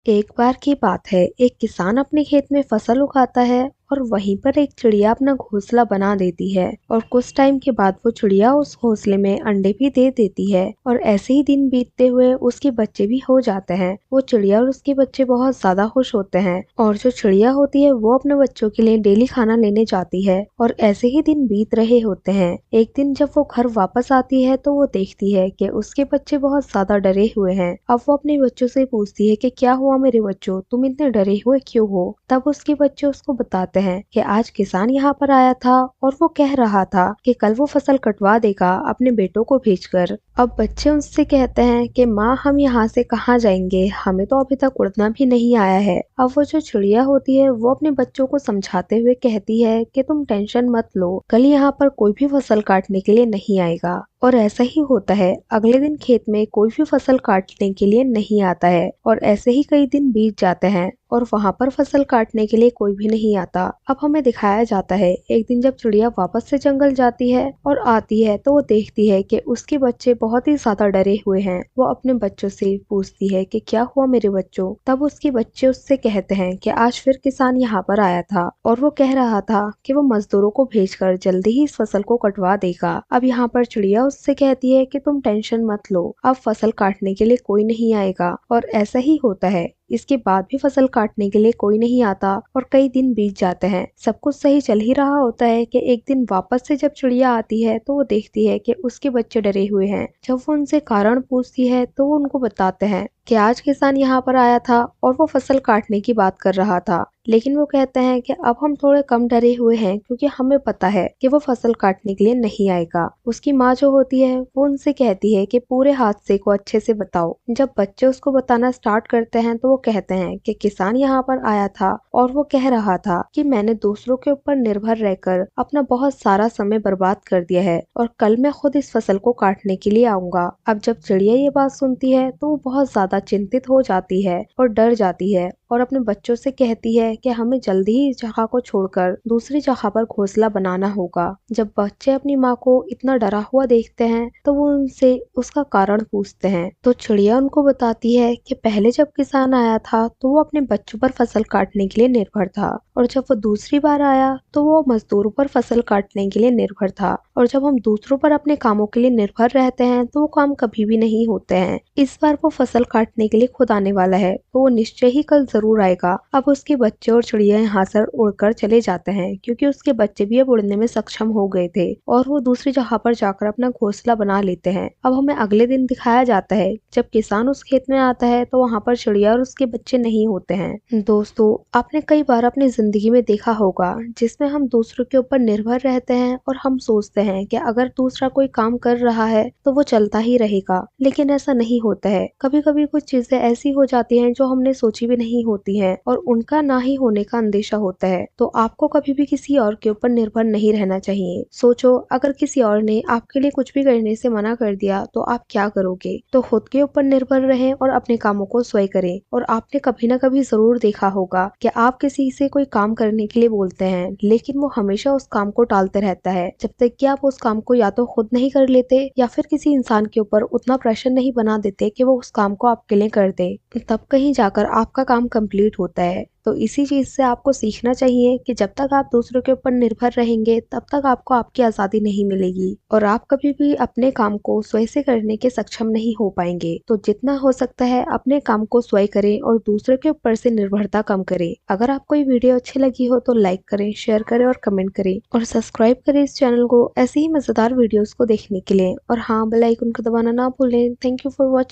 एक बार की बात है, एक किसान अपने खेत में फसल उगाता है और वहीं पर एक चिड़िया अपना घोंसला बना देती है और कुछ टाइम के बाद वो चिड़िया उस घोंसले में अंडे भी दे देती है और ऐसे ही दिन बीतते हुए उसके बच्चे भी हो जाते हैं। वो चिड़िया और उसके बच्चे बहुत ज्यादा खुश होते हैं और जो चिड़िया होती है वो अपने बच्चों के लिए डेली खाना लेने जाती है और ऐसे ही दिन बीत रहे होते हैं। एक दिन जब वो घर वापस आती है तो वो देखती है कि उसके बच्चे बहुत ज्यादा डरे हुए हैं। अब वो अपने बच्चों से पूछती है कि क्या हुआ मेरे बच्चों, तुम इतने डरे हुए क्यों हो? तब उसके बच्चे उसको बताते हैं कि आज किसान यहाँ पर आया था और वो कह रहा था कि कल वो फसल कटवा देगा अपने बेटों को भेजकर। अब बच्चे उनसे कहते हैं कि माँ, हम यहाँ से कहाँ जाएंगे, हमें तो अभी तक उड़ना भी नहीं आया है। अब वो जो चिड़िया होती है वो अपने बच्चों को समझाते हुए कहती है कि तुम टेंशन मत लो, कल यहाँ पर कोई भी फसल काटने के लिए नहीं आएगा। और ऐसा ही होता है, अगले दिन खेत में कोई भी फसल काटने के लिए नहीं आता है और ऐसे ही कई दिन बीत जाते हैं और वहां पर फसल काटने के लिए कोई भी नहीं आता। अब हमें दिखाया जाता है, एक दिन जब चिड़िया वापस से जंगल जाती है और आती है तो वो देखती है कि उसके बच्चे बहुत ही ज्यादा डरे हुए हैं। वो अपने बच्चों से पूछती है कि क्या हुआ मेरे बच्चों? तब उसके बच्चे उससे कहते हैं कि आज फिर किसान यहाँ पर आया था और वो कह रहा था कि वो मजदूरों को भेजकर जल्दी ही इस फसल को कटवा देगा। अब यहाँ पर चिड़िया उससे कहती है कि तुम टेंशन मत लो, अब फसल काटने के लिए कोई नहीं आएगा। और ऐसा ही होता है, इसके बाद भी फसल काटने के लिए कोई नहीं आता और कई दिन बीत जाते हैं। सब कुछ सही चल ही रहा होता है कि एक दिन वापस से जब चिड़िया आती है तो वो देखती है कि उसके बच्चे डरे हुए हैं। जब वो उनसे कारण पूछती है तो वो उनको बताते हैं कि आज किसान यहाँ पर आया था और वो फसल काटने की बात कर रहा था, लेकिन वो कहते हैं कि अब हम थोड़े कम डरे हुए हैं क्योंकि हमें पता है कि वो फसल काटने के लिए नहीं आएगा। उसकी माँ जो होती है वो उनसे कहती है कि पूरे हादसे को अच्छे से बताओ। जब बच्चे उसको बताना स्टार्ट करते हैं तो वो कहते हैं कि किसान यहाँ पर आया था और वो कह रहा था कि मैंने दूसरों के ऊपर निर्भर रहकर अपना बहुत सारा समय बर्बाद कर दिया है और कल मैं खुद इस फसल को काटने के लिए आऊंगा। अब जब चिड़िया ये बात सुनती है तो वो बहुत ज्यादा चिंतित हो जाती है और डर जाती है और अपने बच्चों से कहती है कि हमें जल्दी ही इस जगह को छोड़कर दूसरी जगह पर घोंसला बनाना होगा। जब बच्चे अपनी माँ को इतना डरा हुआ देखते हैं तो वो उनसे उसका कारण पूछते हैं। तो चिड़िया उनको बताती है कि पहले जब किसान आया था तो वो अपने बच्चों पर फसल काटने के लिए निर्भर था और जब वो दूसरी बार आया तो वो मजदूरों पर फसल काटने के लिए निर्भर था और जब हम दूसरों पर अपने कामों के लिए निर्भर रहते हैं तो वो काम कभी भी नहीं होते हैं। इस बार वो फसल काटने के लिए खुद आने वाला है तो वो निश्चय ही कल जरूर आएगा। अब उसके बच्चे और चिड़िया यहाँ से उड़कर चले जाते हैं क्योंकि उसके बच्चे भी अब उड़ने में सक्षम हो गए थे और वो दूसरी जगह पर जाकर अपना घोंसला बना लेते हैं। अब हमें अगले दिन दिखाया जाता है, जब किसान उस खेत में आता है तो वहाँ पर चिड़िया और उसके बच्चे नहीं होते हैं। दोस्तों, आपने कई बार अपनी जिंदगी में देखा होगा जिसमें हम दूसरों के ऊपर निर्भर रहते हैं और हम सोचते हैं कि अगर दूसरा कोई काम कर रहा है तो वो चलता ही रहेगा, लेकिन ऐसा नहीं होता है। कभी कभी कुछ चीजें ऐसी हो जाती हैं जो हमने सोची भी नहीं होती हैं और उनका ना ही होने का अंदेशा होता है। तो आपको कभी भी किसी और के ऊपर निर्भर नहीं रहना चाहिए। सोचो, अगर किसी और ने आपके लिए कुछ भी करने से मना कर दिया तो आप क्या करोगे? तो खुद के ऊपर निर्भर रहें और अपने कामों को स्वयं करें। और आपने कभी ना कभी जरूर देखा होगा कि आप किसी से कोई काम करने के लिए बोलते हैं लेकिन वो हमेशा उस काम को टालते रहता है जब तक कि आप उस काम को या तो खुद नहीं कर लेते या फिर किसी इंसान के ऊपर उतना प्रेशर नहीं बना देते कि वो उस काम को आपके लिए कर दे। तब कहीं जाकर आपका काम कंप्लीट होता है। तो इसी चीज से आपको सीखना चाहिए कि जब तक आप दूसरों के ऊपर निर्भर रहेंगे तब तक आपको आपकी आजादी नहीं मिलेगी और आप कभी भी अपने काम को स्वयं से करने के सक्षम नहीं हो पाएंगे। तो जितना हो सकता है अपने काम को स्वयं करें और दूसरों के ऊपर से निर्भरता कम करें। अगर आपको ये वीडियो अच्छी लगी हो तो लाइक करें, शेयर करें और कमेंट करें और सब्सक्राइब करें इस चैनल को ऐसे ही मजेदार वीडियोस को देखने के लिए। और हाँ, बेल आइकन को दबाना ना भूलें। Thank you for watching.